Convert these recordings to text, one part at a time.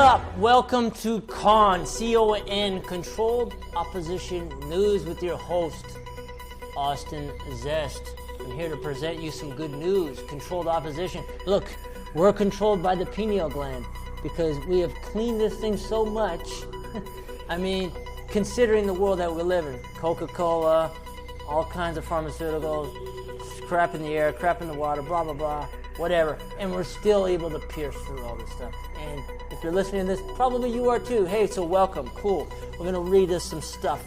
up? Welcome to CON, Controlled Opposition News with your host, Austin Zest. I'm here to present you some good news. Controlled opposition. Look, we're controlled by the pineal gland because we have cleaned this thing so much. I mean, considering the world that we live in, Coca-Cola, all kinds of pharmaceuticals, crap in the air, crap in the water, blah, blah, blah, whatever. And we're still able to pierce through all this stuff. And if you're listening to this, probably you are too. Hey, so welcome. Cool. We're going to read us some stuff.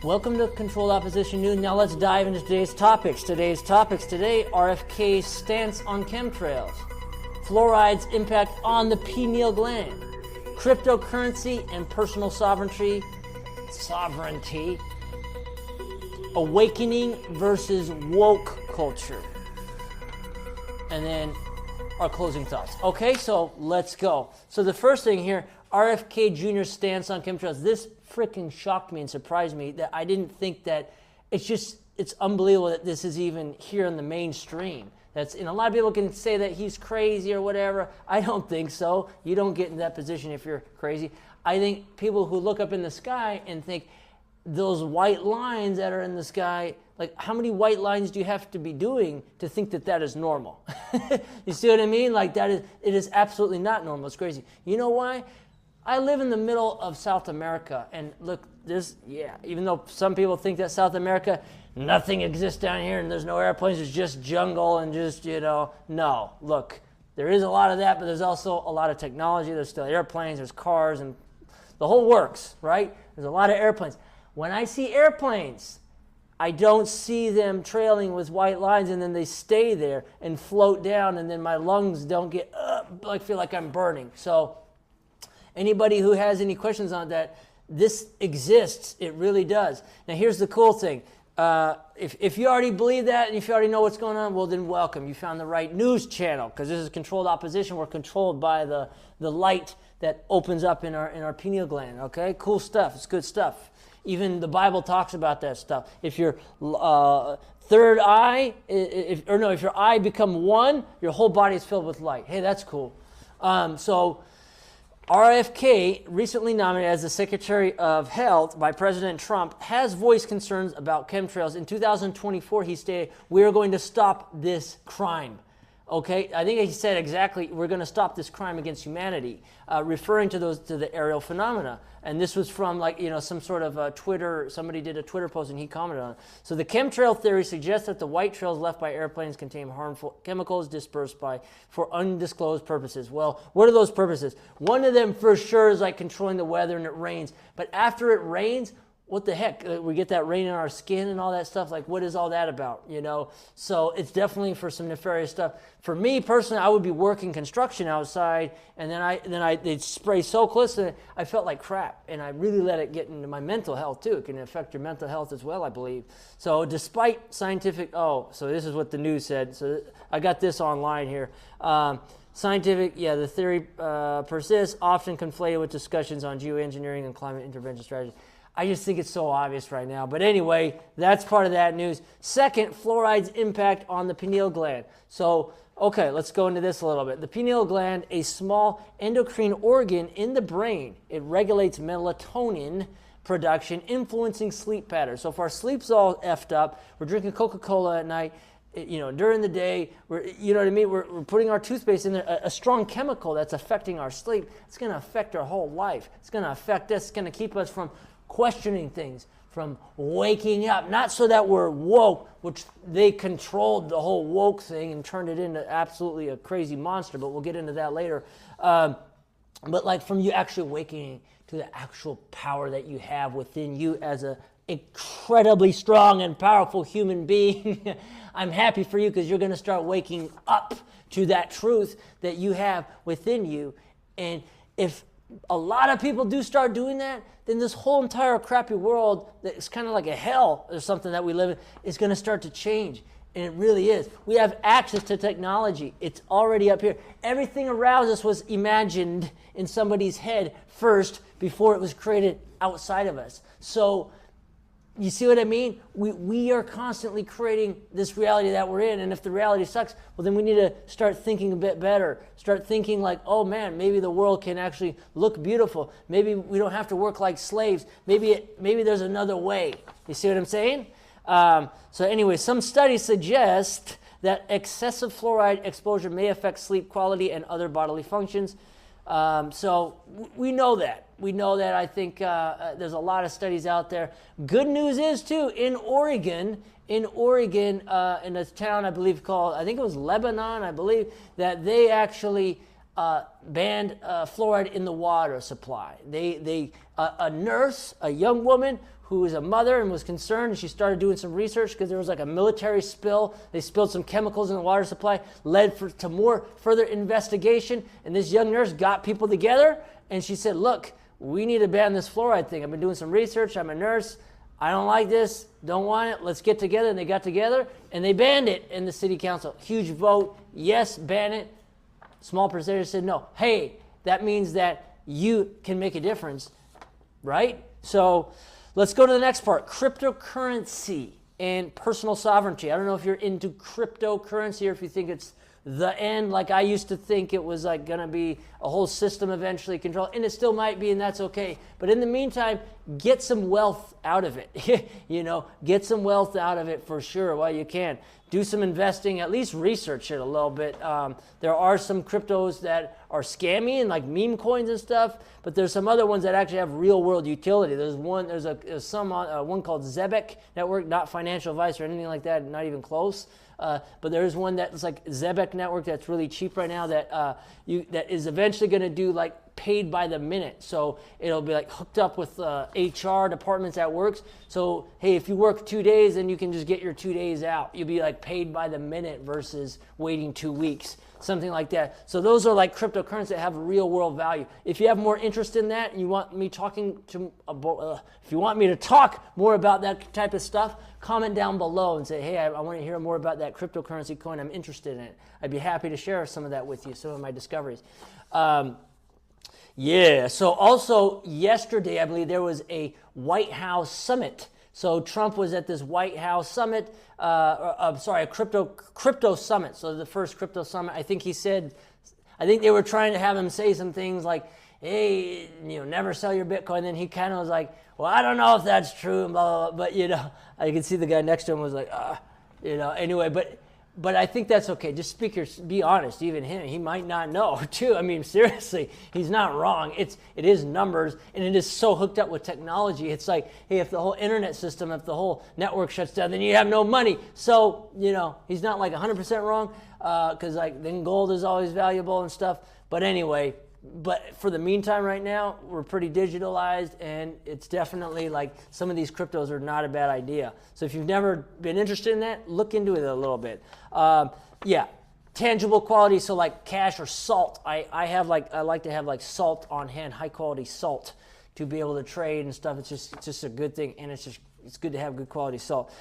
Welcome to Controlled Opposition News. Now let's dive into today's topics. Today, RFK's stance on chemtrails. Fluoride's impact on the pineal gland. Cryptocurrency and personal sovereignty. Awakening versus woke culture. And then our closing thoughts. Okay, so let's go. So the first thing here, RFK Jr. stance on chemtrails. This freaking shocked me and surprised me that I didn't think that it's unbelievable that this is even here in the mainstream. A lot of people can say that he's crazy or whatever. I don't think so. You don't get in that position if you're crazy. I think people who look up in the sky and think those white lines that are in the sky, like how many white lines do you have to be doing to think that that is normal? You see what I mean? Like it is absolutely not normal. It's crazy. You know why? I live in the middle of South America, and look, even though some people think that South America, nothing exists down here and there's no airplanes, it's just jungle and just, no. Look, there is a lot of that, but there's also a lot of technology. There's still airplanes, there's cars, and the whole works, right? There's a lot of airplanes. When I see airplanes, I don't see them trailing with white lines and then they stay there and float down and then my lungs don't get feel like I'm burning. So anybody who has any questions on that, this exists. It really does. Now here's the cool thing. If you already believe that and if you already know what's going on, well then welcome. You found the right news channel because this is controlled opposition. We're controlled by the light that opens up in our pineal gland. Okay, cool stuff. It's good stuff. Even the Bible talks about that stuff. If your third eye, if your eye become one, your whole body is filled with light. Hey, that's cool. So RFK, recently nominated as the Secretary of Health by President Trump, has voiced concerns about chemtrails. In 2024, he stated, "We are going to stop this crime." Okay, I think he said exactly, we're going to stop this crime against humanity, referring to the aerial phenomena. And this was from some sort of Twitter, somebody did a Twitter post and he commented on it. So the chemtrail theory suggests that the white trails left by airplanes contain harmful chemicals dispersed for undisclosed purposes. Well, what are those purposes? One of them for sure is like controlling the weather and it rains. But after it rains, what the heck? We get that rain in our skin and all that stuff. Like, what is all that about? So it's definitely for some nefarious stuff. For me personally, I would be working construction outside, and then they'd spray so close that I felt like crap, and I really let it get into my mental health too. It can affect your mental health as well, I believe. So despite scientific, so this is what the news said. So I got this online here. The theory persists, often conflated with discussions on geoengineering and climate intervention strategies. I just think it's so obvious right now. But anyway, that's part of that news. Second, fluoride's impact on the pineal gland. So, okay, let's go into this a little bit. The pineal gland, a small endocrine organ in the brain. It regulates melatonin production, influencing sleep patterns. So if our sleep's all effed up, we're drinking Coca-Cola at night, during the day, we're putting our toothpaste in there, a strong chemical that's affecting our sleep. It's going to affect our whole life. It's going to affect us. It's going to keep us from questioning things, from waking up, not so that we're woke, which they controlled the whole woke thing and turned it into absolutely a crazy monster, but we'll get into that later. But like from you actually waking to the actual power that you have within you as an incredibly strong and powerful human being. I'm happy for you because you're going to start waking up to that truth that you have within you. And if a lot of people do start doing that, then this whole entire crappy world that's kind of like a hell or something that we live in is going to start to change. And it really is. We have access to technology. It's already up here. Everything around us was imagined in somebody's head first before it was created outside of us. So You see what I mean? We are constantly creating this reality that we're in, and if the reality sucks, well, then we need to start thinking a bit better. Start thinking like, oh man, maybe the world can actually look beautiful. Maybe we don't have to work like slaves. Maybe there's another way. You see what I'm saying? So anyway, some studies suggest that excessive fluoride exposure may affect sleep quality and other bodily functions. So we know that. We know that. I think there's a lot of studies out there. Good news is, too, in Oregon, in a town, I believe called, I think it was Lebanon, I believe, that they actually banned fluoride in the water supply. A nurse, a young woman who was a mother and was concerned, and she started doing some research because there was like a military spill. They spilled some chemicals in the water supply, led to more further investigation, and this young nurse got people together, and she said, look, we need to ban this fluoride thing. I've been doing some research. I'm a nurse. I don't like this. Don't want it. Let's get together. And they got together, and they banned it in the city council. Huge vote. Yes, ban it. Small percentage said no. Hey, that means that you can make a difference, right? So let's go to the next part, cryptocurrency and personal sovereignty. I don't know if you're into cryptocurrency or if you think it's the end, like I used to think it was like going to be a whole system eventually controlled, and it still might be, and that's okay. But in the meantime, get some wealth out of it. Get some wealth out of it for sure while you can. Do some investing, at least research it a little bit. There are some cryptos that are scammy and like meme coins and stuff, but there's some other ones that actually have real world utility. There's one called Zebek Network, not financial advice or anything like that, not even close. But there's one that's like Zebek Network that's really cheap right now that is eventually going to do like paid by the minute. So it'll be like hooked up with HR departments at work. So hey, if you work 2 days, then you can just get your 2 days out. You'll be like paid by the minute versus waiting 2 weeks, something like that. So those are like cryptocurrencies that have real world value. If you have more interest in that and you want me if you want me to talk more about that type of stuff, comment down below and say, hey, I want to hear more about that cryptocurrency coin. I'm interested in it. I'd be happy to share some of that with you, some of my discoveries. So also yesterday, I believe there was a White House summit. So Trump was at this White House summit, a crypto summit. So the first crypto summit, I think they were trying to have him say some things like, hey, never sell your Bitcoin. Then he kind of was like, well, I don't know if that's true, and blah, blah, blah. But, I could see the guy next to him was like, anyway, but I think that's okay. Just be honest. Even him, he might not know too. I mean, seriously, he's not wrong. It is numbers, and it is so hooked up with technology. It's like, hey, if the whole internet system, if the whole network shuts down, then you have no money. So, he's not like 100% wrong, because then gold is always valuable and stuff. But anyway, but for the meantime right now, we're pretty digitalized, and it's definitely like some of these cryptos are not a bad idea. So if you've never been interested in that, look into it a little bit. Tangible quality, so like cash or salt. I like to have like salt on hand, high quality salt, to be able to trade and stuff. It's just a good thing, and it's good to have good quality salt.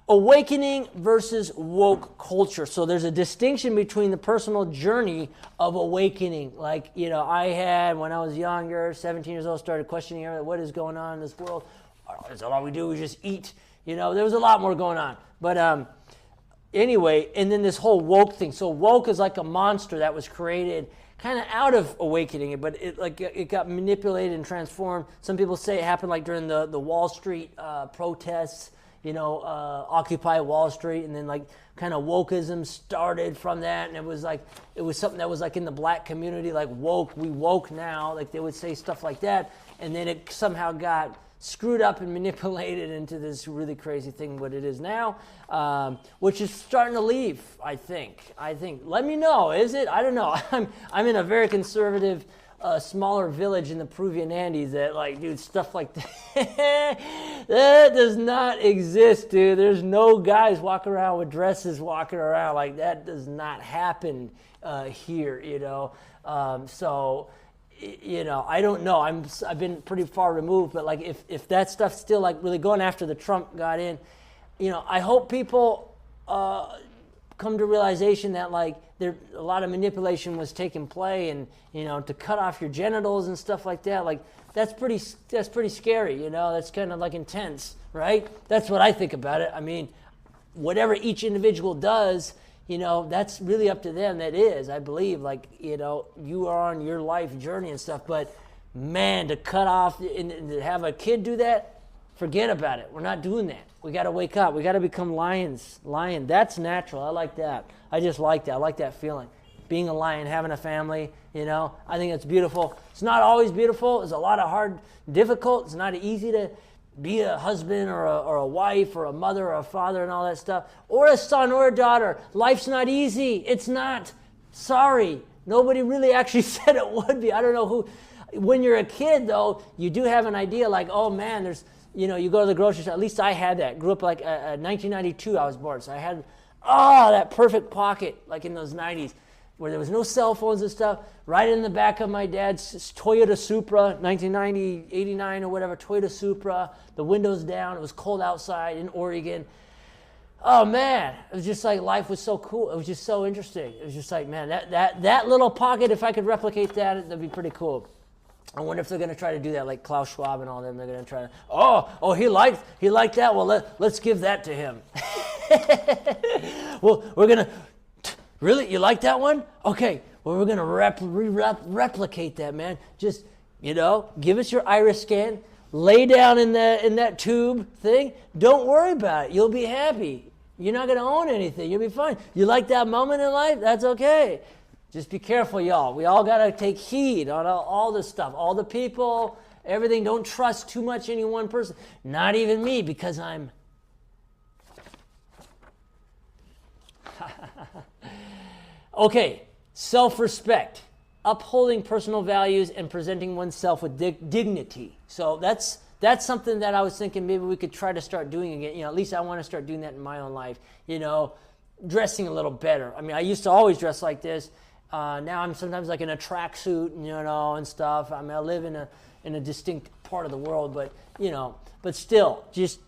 Awakening versus woke culture. So there's a distinction between the personal journey of awakening. Like, I had, when I was younger, 17 years old, started questioning what is going on in this world. Is all we do is just eat? There was a lot more going on. But anyway, and then this whole woke thing. So woke is like a monster that was created kind of out of awakening, but it got manipulated and transformed. Some people say it happened like during the Wall Street protests. Occupy Wall Street, and then like kind of wokeism started from that, and it was something that was like in the black community, like we woke now, like they would say stuff like that, and then it somehow got screwed up and manipulated into this really crazy thing, what it is now, which is starting to leave, I think. Let me know, is it? I don't know. I'm in a very conservative smaller village in the Peruvian Andes that stuff like that that does not exist, dude. There's no guys walking around with dresses walking around like that. Does not happen here, so I don't know. I've been pretty far removed, but like if that stuff's still like really going after the Trump got in, I hope people come to realization that like there a lot of manipulation was taking place, and to cut off your genitals and stuff like that, like that's pretty scary. That's kind of like intense, right? That's what I think about it. I mean, whatever each individual does, that's really up to them. That is, I believe, like you are on your life journey and stuff. But man, to cut off and to have a kid do that, forget about it. We're not doing that. We got to wake up. We got to become lions. Lion. That's natural. I like that. I just like that. I like that feeling. Being a lion, having a family, I think it's beautiful. It's not always beautiful. It's a lot of hard, difficult. It's not easy to be a husband or a wife or a mother or a father and all that stuff. Or a son or a daughter. Life's not easy. It's not. Sorry. Nobody really actually said it would be. I don't know who. When you're a kid, though, you do have an idea like, oh, man, there's, you go to the grocery store. At least I had that. Grew up like 1992 I was born. So I had, that perfect pocket like in those 90s where there was no cell phones and stuff. Right in the back of my dad's Toyota Supra, 1990, 89 or whatever, Toyota Supra. The windows down. It was cold outside in Oregon. Oh, man. It was just like life was so cool. It was just so interesting. It was just like, man, that little pocket, if I could replicate that, that'd be pretty cool. I wonder if they're going to try to do that, like Klaus Schwab and all them. They're going to try to, he liked that. Well, let's give that to him. Well, we're going to, really? You like that one? Okay. Well, we're going to replicate that, man. Just, give us your iris scan. Lay down in that tube thing. Don't worry about it. You'll be happy. You're not going to own anything. You'll be fine. You like that moment in life? That's okay. Just be careful, y'all. We all got to take heed on all this stuff. All the people, everything. Don't trust too much any one person. Not even me, because I'm... Okay, self-respect. Upholding personal values and presenting oneself with dignity. So that's something that I was thinking maybe we could try to start doing again. At least I want to start doing that in my own life. Dressing a little better. I mean, I used to always dress like this. Now I'm sometimes like in a tracksuit, and stuff. I mean, I live in a distinct part of the world, but still, just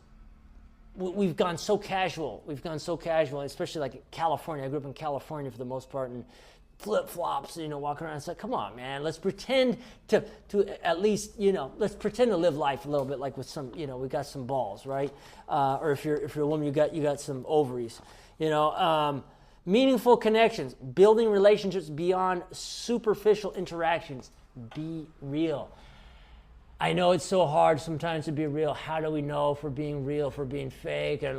we've gone so casual. Especially like California. I grew up in California for the most part, and flip-flops, walking around. It's like, come on, man. Let's pretend to at least, let's pretend to live life a little bit like with some, we got some balls, right? Or if you're a woman, you got some ovaries, meaningful connections, building relationships beyond superficial interactions. Be real. I know it's so hard sometimes to be real. How do we know if we're being real, if we're being fake? And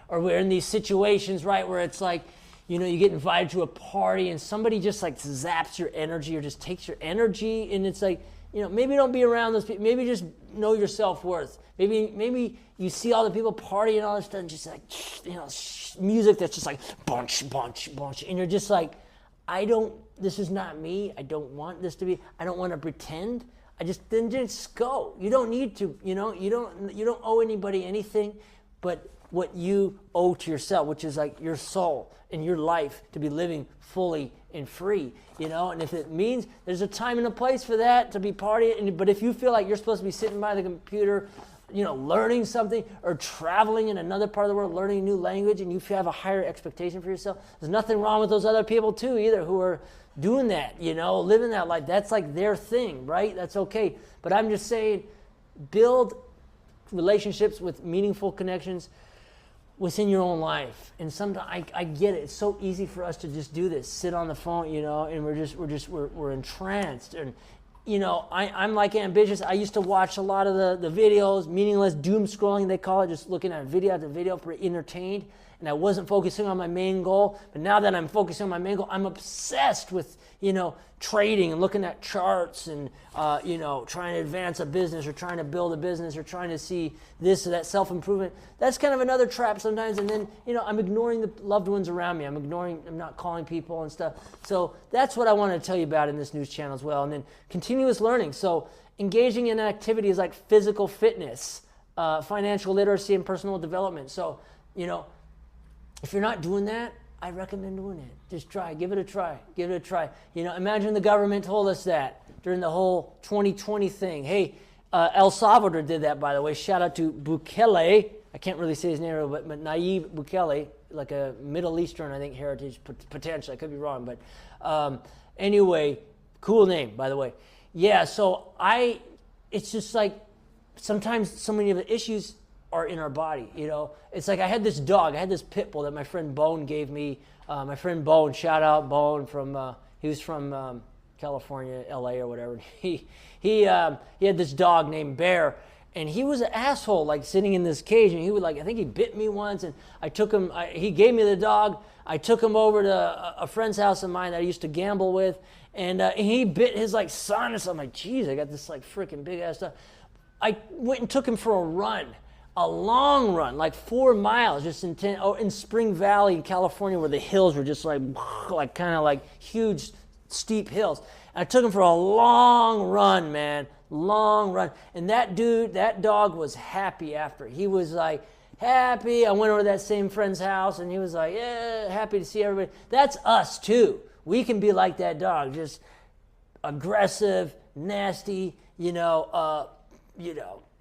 or we're in these situations, right, where it's like, you get invited to a party and somebody just like zaps your energy or just takes your energy, and it's like, maybe don't be around those people. Maybe just know your self-worth. Maybe you see all the people partying and all this stuff, and just like, music that's just like bunch, and you're just like, this is not me. I don't want this to be. I don't want to pretend. Then just go. You don't need to. You don't owe anybody anything, but what you owe to yourself, which is like your soul and your life to be living fully and free, and if it means there's a time and a place for that to be partying, but if you feel like you're supposed to be sitting by the computer, learning something or traveling in another part of the world, learning a new language, and you have a higher expectation for yourself, there's nothing wrong with those other people too either who are doing that, living that life. That's like their thing, right? That's okay. But I'm just saying, build relationships with meaningful connections within your own life. And sometimes I get it. It's so easy for us to just do this, sit on the phone, and we're entranced. And I'm like ambitious. I used to watch a lot of the videos, meaningless doom scrolling they call it, just looking at video after video for entertained. And I wasn't focusing on my main goal. But now that I'm focusing on my main goal, I'm obsessed with, trading and looking at charts and, trying to advance a business or trying to build a business or trying to see this or that self-improvement. That's kind of another trap sometimes. And then, I'm ignoring the loved ones around me. I'm not calling people and stuff. So that's what I want to tell you about in this news channel as well. And then continuous learning. So engaging in activities like physical fitness, financial literacy, and personal development. So, if you're not doing that, I recommend doing it. Just try. Give it a try. Imagine the government told us that during the whole 2020 thing. Hey, El Salvador did that, by the way. Shout out to Bukele. I can't really say his name, but Nayib Bukele. like a Middle Eastern, I think, heritage, potentially. I could be wrong, but anyway, cool name, by the way. Yeah, so it's just like sometimes so many of the issues are in our body, you know. It's like I had this dog, I had this pit bull that my friend Bone gave me. My friend Bone, shout out Bone he was from California, LA or whatever. He had this dog named Bear, and he was an asshole, like sitting in this cage, and he would I think he bit me once, and I took him, he gave me the dog, I took him over to a friend's house of mine that I used to gamble with, and he bit his son, and so I'm like, geez, I got this freaking big ass dog. I went and took him for a run. A long run, like 4 miles, just in Spring Valley in California, where the hills were just kind of like huge, steep hills. And I took him for a long run, man, long run. And that dog was happy after. He was happy. I went over to that same friend's house, and he was yeah, happy to see everybody. That's us too. We can be like that dog, just aggressive, nasty,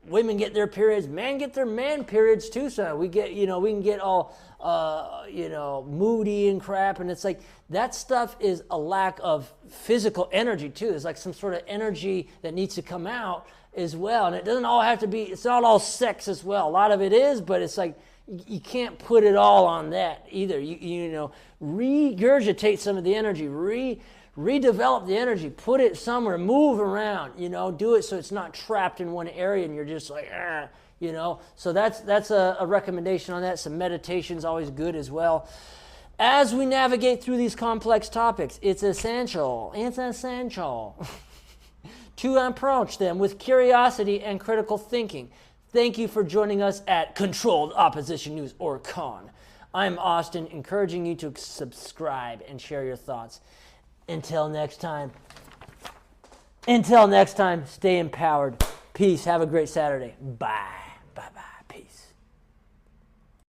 women get their periods, men get their man periods too. So we can get all, moody and crap. And it's like that stuff is a lack of physical energy too. There's like some sort of energy that needs to come out as well. And it doesn't all have to be, it's not all sex as well. A lot of it is, but it's like you can't put it all on that either. Regurgitate some of the energy, redevelop the energy, put it somewhere, move around, do it so it's not trapped in one area and you're just so that's a recommendation on that. Some meditation is always good as well. As we navigate through these complex topics, it's essential to approach them with curiosity and critical thinking. Thank you for joining us at Controlled Opposition News, or CON. I'm Austin, encouraging you to subscribe and share your thoughts. Until next time, stay empowered. Peace. Have a great Saturday. Bye.